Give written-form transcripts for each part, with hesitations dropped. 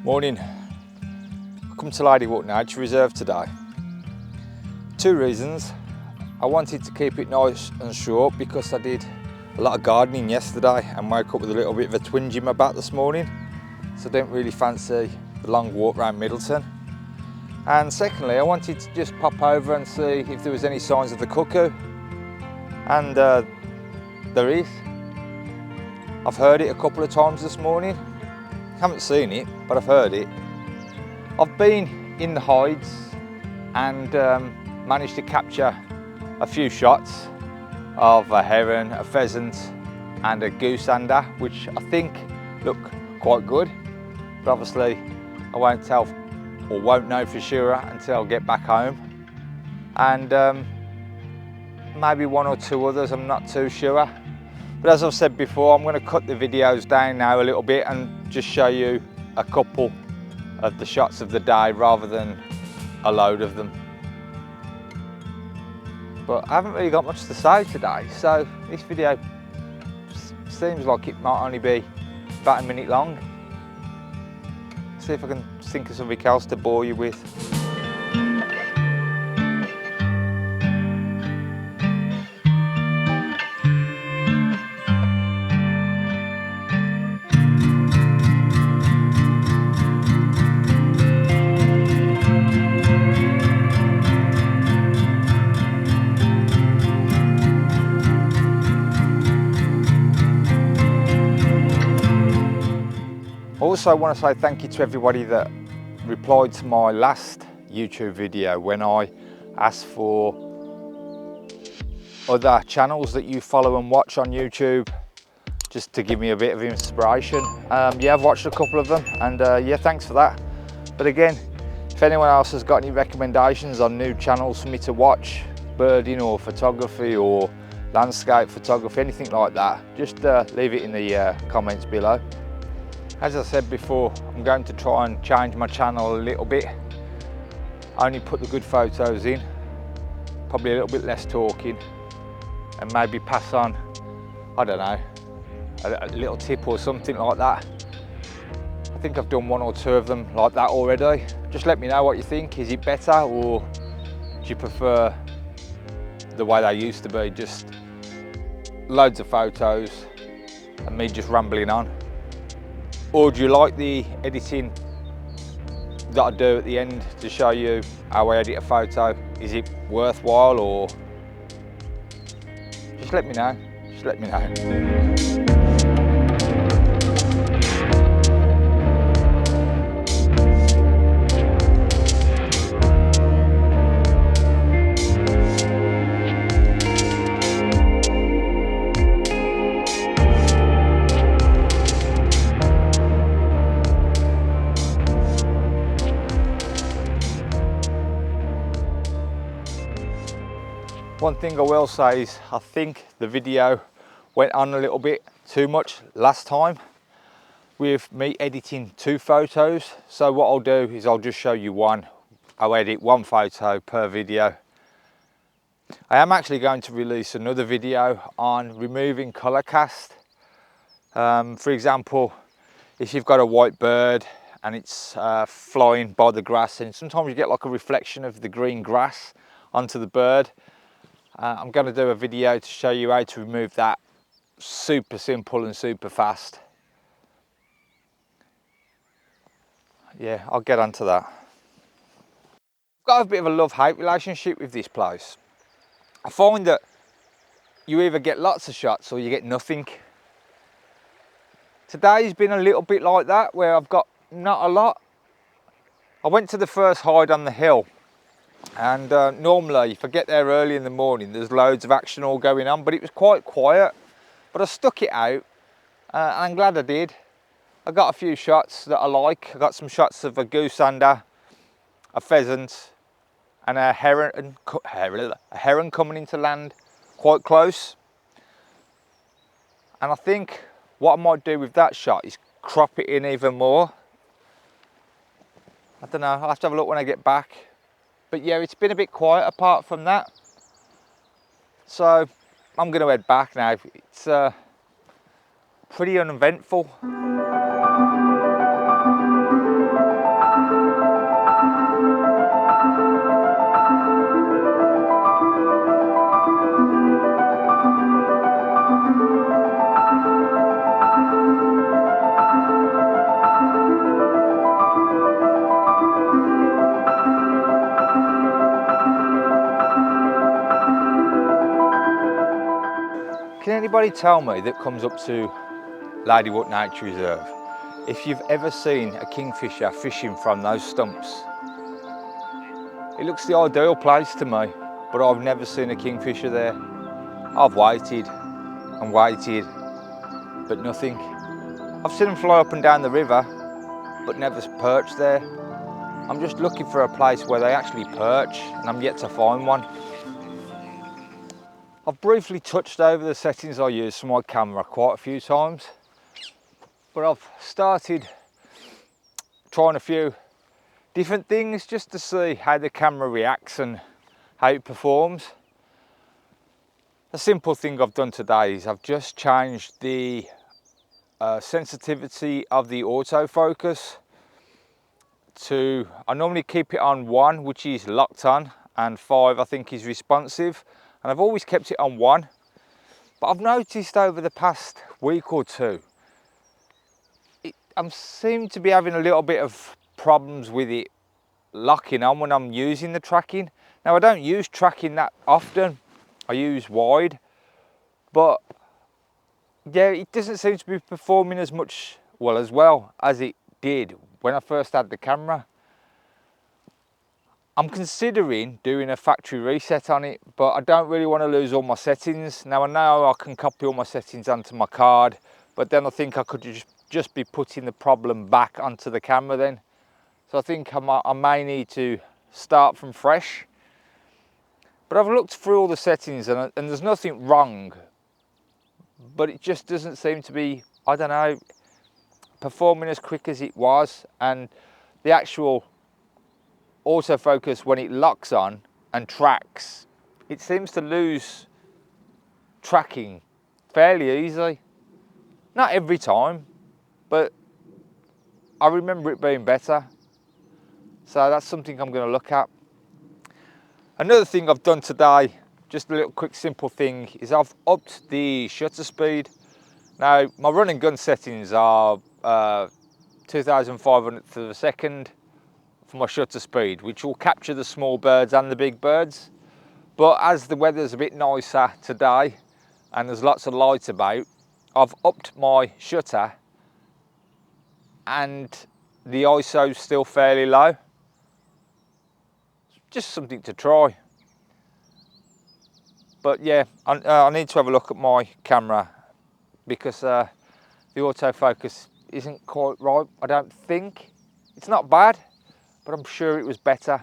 Morning. I come to Ladywalk Nature Reserve today. Two reasons. I wanted to keep it nice and short because I did a lot of gardening yesterday and woke up with a little bit of a twinge in my back this morning, so I don't really fancy the long walk around Middleton. And secondly, I wanted to just pop over and see if there was any signs of the cuckoo, and there is. I've heard it a couple of times this morning. Haven't seen it, but I've heard it. I've been in the hides and managed to capture a few shots of a heron, a pheasant and a goosander, which I think look quite good, but obviously I won't tell or won't know for sure until I get back home. And maybe one or two others, I'm not too sure. But as I've said before, I'm going to cut the videos down now a little bit and just show you a couple of the shots of the day rather than a load of them. But I haven't really got much to say today, so this video seems like it might only be about a minute long. See if I can think of something else to bore you with. Also, I want to say thank you to everybody that replied to my last YouTube video when I asked for other channels that you follow and watch on YouTube, just to give me a bit of inspiration. Yeah, I've watched a couple of them, and yeah, thanks for that. But again, if anyone else has got any recommendations on new channels for me to watch, birding or photography or landscape photography, anything like that, just leave it in the comments below. As I said before, I'm going to try and change my channel a little bit. Only put the good photos in, probably a little bit less talking, and maybe pass on, I don't know, a little tip or something like that. I think I've done one or two of them like that already. Just let me know what you think. Is it better, or do you prefer the way they used to be, just loads of photos and me just rambling on? Or do you like the editing that I do at the end to show you how I edit a photo? Is it worthwhile, or just let me know, just let me know. One thing I will say is I think the video went on a little bit too much last time with me editing two photos. So what I'll do is I'll just show you one. I'll edit one photo per video. I am actually going to release another video on removing colour cast. For example, if you've got a white bird and it's flying by the grass, and sometimes you get like a reflection of the green grass onto the bird. I'm going to do a video to show you how to remove that. Super simple and super fast. Yeah, I'll get onto that. I've got a bit of a love-hate relationship with this place. I find that you either get lots of shots or you get nothing. Today's been a little bit like that, where I've got not a lot. I went to the first hide on the hill. And normally if I get there early in the morning, there's loads of action all going on, but it was quite quiet. But I stuck it out, and I'm glad I did. I got a few shots that I like. I got some shots of a goosander, a pheasant and a heron coming into land quite close. And I think what I might do with that shot is crop it in even more. I don't know, I'll have to have a look when I get back. But yeah, it's been a bit quiet apart from that. So I'm going to head back now. It's pretty uneventful. Anybody tell me that comes up to Ladywalk Nature Reserve, if you've ever seen a kingfisher fishing from those stumps, it looks the ideal place to me, but I've never seen a kingfisher there. I've waited and waited, but nothing. I've seen them fly up and down the river, but never perch there. I'm just looking for a place where they actually perch, and I'm yet to find one. I've briefly touched over the settings I use for my camera quite a few times, but I've started trying a few different things just to see how the camera reacts and how it performs. A simple thing I've done today is I've just changed the sensitivity of the autofocus to, I normally keep it on 1, which is locked on, and 5 I think is responsive, and I've always kept it on 1. But I've noticed over the past week or two, I seem to be having a little bit of problems with it locking on when I'm using the tracking. Now I don't use tracking that often, I use wide, but yeah, it doesn't seem to be performing as well as it did when I first had the camera. I'm considering doing a factory reset on it, but I don't really want to lose all my settings. Now I know I can copy all my settings onto my card, but then I think I could just be putting the problem back onto the camera then. So I think I may need to start from fresh. But I've looked through all the settings and there's nothing wrong, but it just doesn't seem to be, I don't know, performing as quick as it was, and the actual autofocus, when it locks on and tracks, it seems to lose tracking fairly easily. Not every time, but I remember it being better. So that's something I'm going to look at. Another thing I've done today, just a little quick simple thing, is I've upped the shutter speed. Now my run and gun settings are 2,500th of a second for my shutter speed, which will capture the small birds and the big birds. But as the weather's a bit nicer today and there's lots of light about, I've upped my shutter and the ISO's still fairly low. Just something to try. But yeah, I need to have a look at my camera because the autofocus isn't quite right, I don't think. It's not bad, but I'm sure it was better.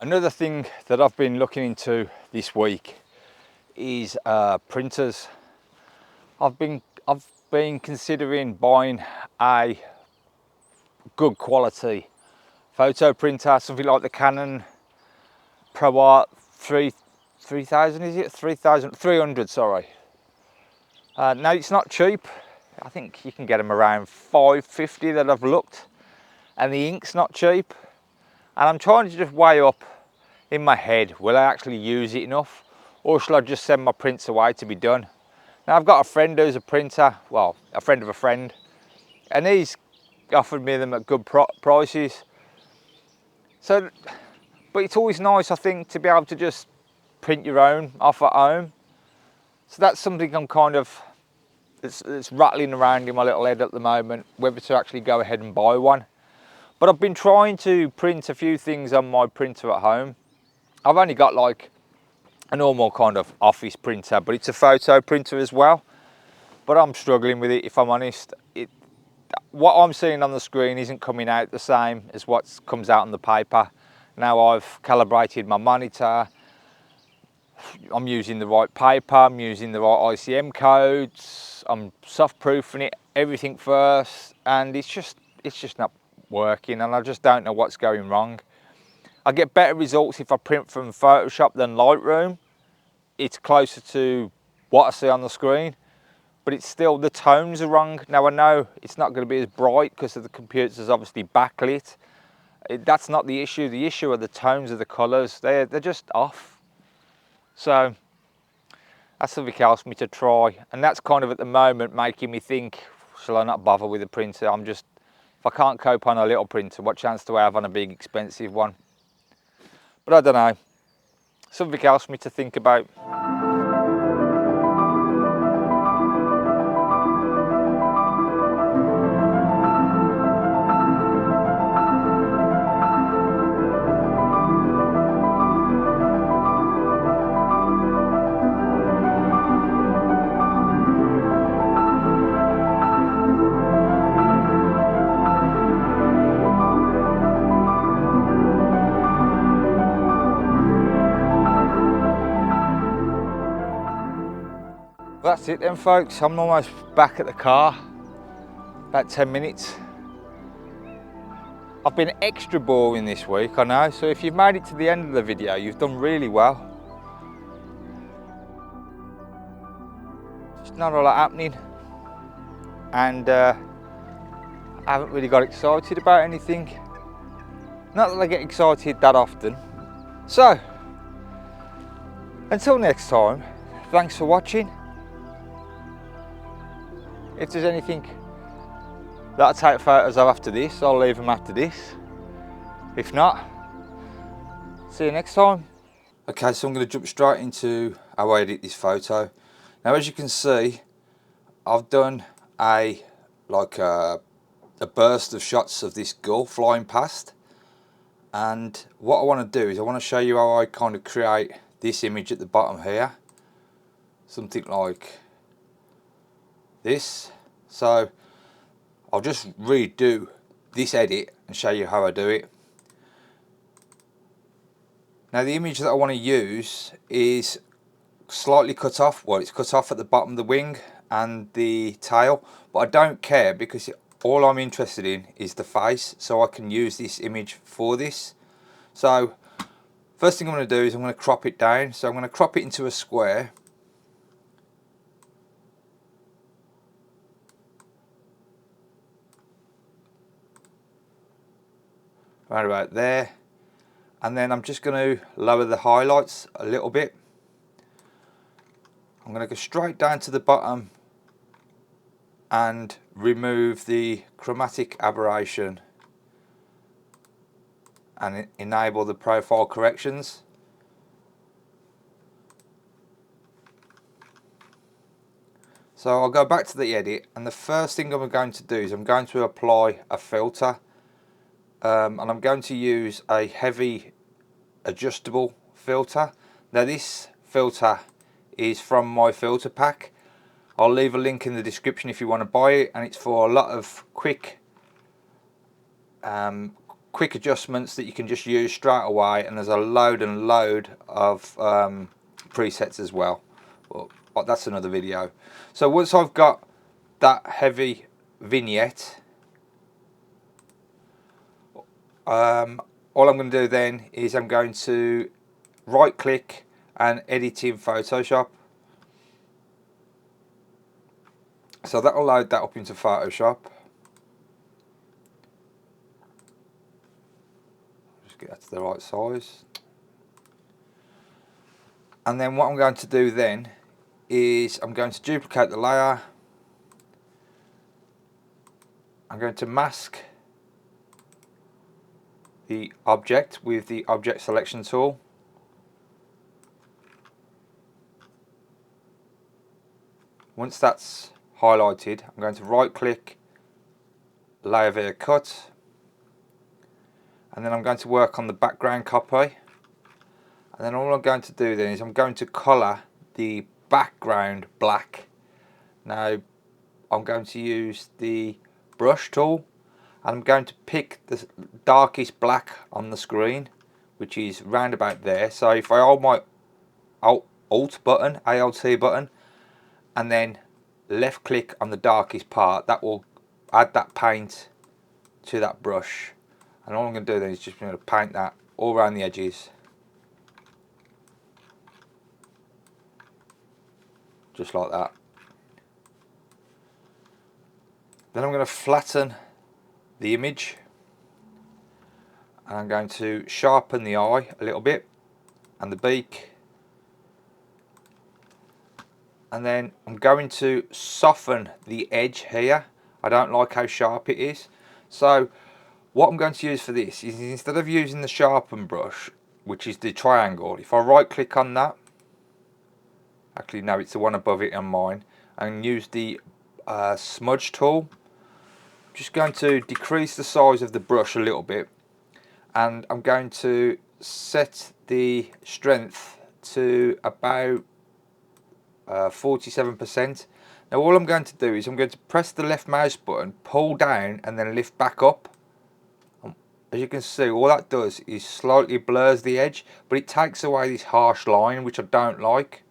Another thing that I've been looking into this week is printers. I've been considering buying a good quality photo printer, something like the Canon ProArt 3000, is it? 300, sorry. Now it's not cheap. I think you can get them around 550 that I've looked, and the ink's not cheap. And I'm trying to just weigh up in my head, will I actually use it enough, or shall I just send my prints away to be done? Now I've got a friend who's a printer, well, a friend of a friend, and he's offered me them at good prices. So, but it's always nice, I think, to be able to just print your own off at home. So that's something I'm kind of, it's rattling around in my little head at the moment, whether to actually go ahead and buy one. But I've been trying to print a few things on my printer at home. I've only got like a normal kind of office printer, but it's a photo printer as well. But I'm struggling with it, if I'm honest. What I'm seeing on the screen isn't coming out the same as what comes out on the paper. Now I've calibrated my monitor, I'm using the right paper, I'm using the right ICM codes, I'm soft proofing it, everything first, and it's just not working, and I just don't know what's going wrong. I get better results if I print from Photoshop than Lightroom. It's closer to what I see on the screen. but it's still, the tones are wrong. Now I know it's not going to be as bright because the computer's obviously backlit. That's not the issue. The issue are the tones of the colours. They're just off. So that's something else for me to try, and that's kind of at the moment making me think, shall I not bother with a printer? If I can't cope on a little printer, what chance do I have on a big expensive one? But I don't know. Something else for me to think about. Well, that's it then, folks. I'm almost back at the car. About 10 minutes. I've been extra boring this week, I know. So if you've made it to the end of the video, you've done really well. There's not a lot happening. And I haven't really got excited about anything. Not that I get excited that often. So, until next time, thanks for watching. If there's anything that I'll take photos of after this, I'll leave them after this. If not, see you next time. Okay, so I'm going to jump straight into how I edit this photo. Now, as you can see, I've done a burst of shots of this gull flying past, and what I want to do is I want to show you how I kind of create this image at the bottom here, something like this. So I'll just redo this edit and show you how I do it. Now the image that I want to use is slightly cut off. Well, it's cut off at the bottom of the wing and the tail, but I don't care because all I'm interested in is the face, so I can use this image for this. So first thing I'm going to do is I'm going to crop it down. So I'm going to crop it into a square. Right about there. And then I'm just going to lower the highlights a little bit. I'm going to go straight down to the bottom and remove the chromatic aberration and enable the profile corrections. So I'll go back to the edit, and the first thing I'm going to do is I'm going to apply a filter, and I'm going to use a heavy adjustable filter. Now this filter is from my filter pack. I'll leave a link in the description if you want to buy it, and it's for a lot of quick adjustments that you can just use straight away, and there's a load and load of presets as well. Well, that's another video. So once I've got that heavy vignette, all I'm going to do then is I'm going to right click and edit in Photoshop. So that'll load that up into Photoshop. Just get that to the right size. And then what I'm going to do then is I'm going to duplicate the layer. I'm going to mask the object with the object selection tool. Once that's highlighted, I'm going to right click, layer via cut, and then I'm going to work on the background copy. And then all I'm going to do then is I'm going to colour the background black. Now I'm going to use the brush tool, and I'm going to pick the darkest black on the screen, which is round about there. So if I hold my Alt button, ALT button, and then left click on the darkest part, that will add that paint to that brush. And all I'm going to do then is just going to paint that all around the edges, just like that. Then I'm going to flatten the image, and I'm going to sharpen the eye a little bit and the beak, and then I'm going to soften the edge here. I don't like how sharp it is, so what I'm going to use for this is, instead of using the sharpen brush, which is the triangle, if I right click on that, actually no, it's the one above it on mine, and use the smudge tool, I'm just going to decrease the size of the brush a little bit, and I'm going to set the strength to about 47%. Now all I'm going to do is I'm going to press the left mouse button, pull down, and then lift back up. As you can see, all that does is slightly blurs the edge, but it takes away this harsh line, which I don't like.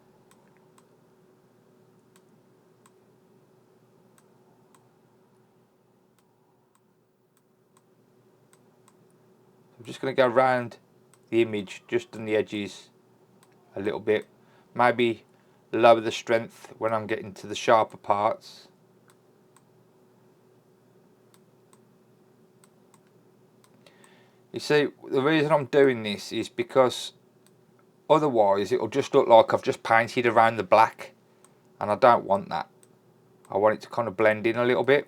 I'm just going to go around the image, just on the edges a little bit. Maybe lower the strength when I'm getting to the sharper parts. You see, the reason I'm doing this is because otherwise it'll just look like I've just painted around the black, and I don't want that. I want it to kind of blend in a little bit.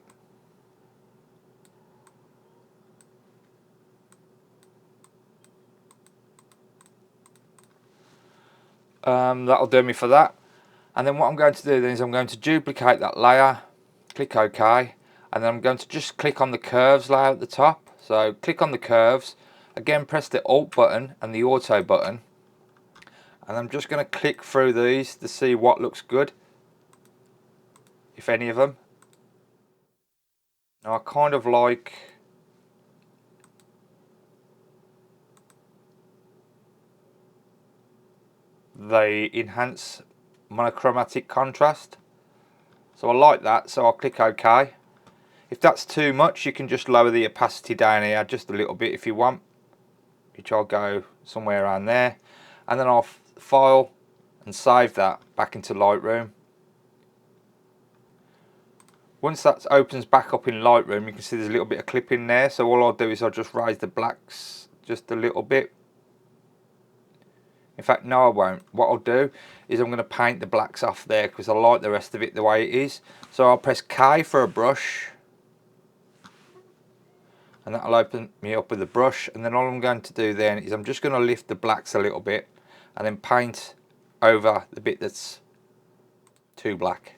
That'll do me for that. And then what I'm going to do then is I'm going to duplicate that layer, click OK, and then I'm going to just click on the curves layer at the top. So click on the curves, again press the Alt button and the Auto button, and I'm just going to click through these to see what looks good, if any of them. Now I kind of like the enhance monochromatic contrast, so I like that, so I'll click OK. If that's too much, you can just lower the opacity down here just a little bit if you want, which I'll go somewhere around there, and then I'll file and save that back into Lightroom. Once that opens back up in Lightroom, you can see there's a little bit of clipping there, so all I'll do is I'll just raise the blacks just a little bit. In fact, no, I won't. What I'll do is I'm going to paint the blacks off there because I like the rest of it the way it is. So I'll press K for a brush, and that'll open me up with the brush, and then all I'm going to do then is I'm just going to lift the blacks a little bit and then paint over the bit that's too black.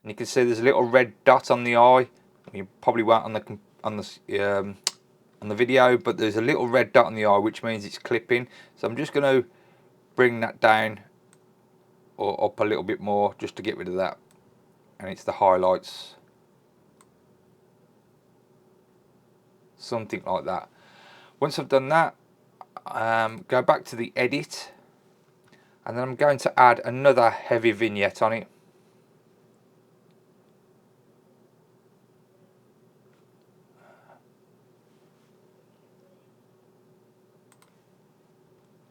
And you can see there's a little red dot on the eye. You probably won't on the video, but there's a little red dot on the eye, which means it's clipping. So I'm just going to bring that down or up a little bit more just to get rid of that, and it's the highlights. Something like that. Once I've done that, go back to the edit, and then I'm going to add another heavy vignette on it.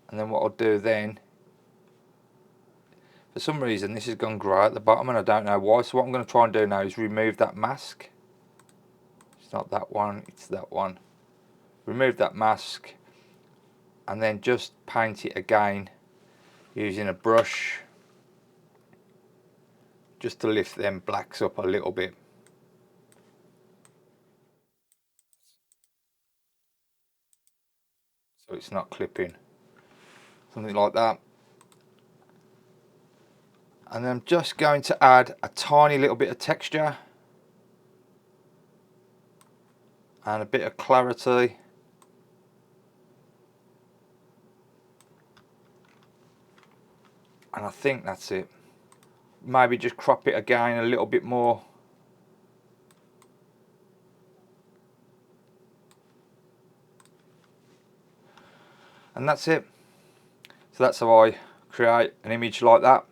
And then what I'll do then, for some reason this has gone grey at the bottom and I don't know why, so what I'm going to try and do now is remove that mask. It's not that one, it's that one. Remove that mask and then just paint it again using a brush, just to lift them blacks up a little bit. So it's not clipping. Something like that. And then I'm just going to add a tiny little bit of texture and a bit of clarity. And I think that's it. Maybe just crop it again a little bit more. And that's it. So that's how I create an image like that.